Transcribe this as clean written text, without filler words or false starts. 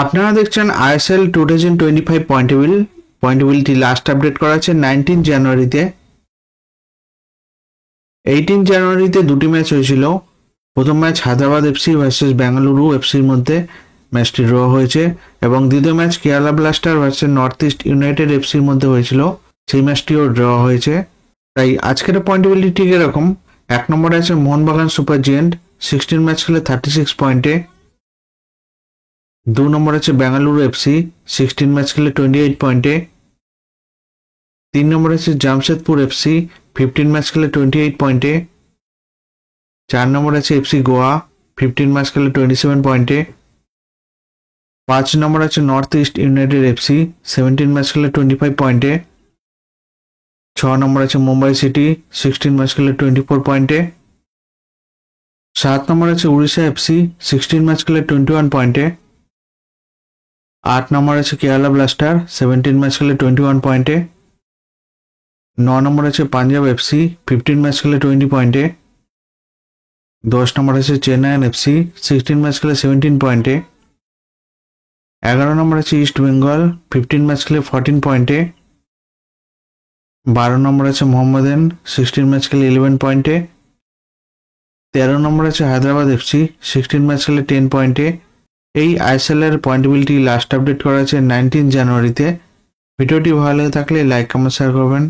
আপনারা দেখছেন ISL 2025 পয়েন্টেবিলিটি last update করা আছে 19 জানুয়ারিতে। 18 জানুয়ারিতে দুটি ম্যাচ হয়েছিল। প্রথম match Hyderabad FC versus Bengaluru এফসির মধ্যে, ম্যাচটি ড্র হয়েছে, এবং দ্বিতীয় match Kerala Blaster versus North East United এফসির মধ্যে হয়েছিল, সেই ম্যাচটিও ড্র হয়েছে। তাই আজকের পয়েন্টেবিলিটি ঠিক এরকম: 1 নম্বরে আছে মোহনবাগান সুপার জিয়েন্ট, 16 ম্যাচ খেলে 36 পয়েন্টে। 2 নম্বর আছে বেঙ্গালুরু এফসি, 16 ম্যাচ খেলে 28 পয়েন্টে। 3 নম্বর আছে জামশেদপুর এফসি, 15 ম্যাচ খেলে 28 পয়েন্টে। 4 নম্বর আছে এফসি গোয়া, 15 ম্যাচ খেলে 27 পয়েন্টে। 5 নম্বর আছে north East United FC, 17 match খেলে 25 পয়েন্টে। 6 নম্বর আছে মুম্বাই সিটি, 16 ম্যাচ খেলে 24 পয়েন্টে। 7 নম্বর আছে উড়িষ্যা এফসি, 16 ম্যাচ খেলে 21 পয়েন্টে। 8 নম্বর আছে কেরালা ব্লাস্টার, 17 ম্যাচ খেলে 21 পয়েন্টে। 9 নম্বর আছে পাঞ্জাব এফসি, 15 ম্যাচ খেলে 20 পয়েন্টে। 10 নম্বর আছে চেন্নাইন এফসি, 16 ম্যাচ খেলে 17 পয়েন্টে। 11 নম্বর আছে ইস্ট বেঙ্গল, 15 ম্যাচ খেলে 14 পয়েন্টে। 12 নম্বর আছে মোহাম্মদান, 16 ম্যাচ খেলে 11 পয়েন্টে। 13 নম্বর আছে হায়দ্রাবাদ এফসি, 16 ম্যাচ খেলে 10 পয়েন্টে। এই আইএসএল এর পয়েন্টেবিলিটি লাস্ট আপডেট করা আছে 19 জানুয়ারিতে। ভিডিওটি ভালো লাগে থাকলে লাইক কমেন্ট শেয়ার করবেন।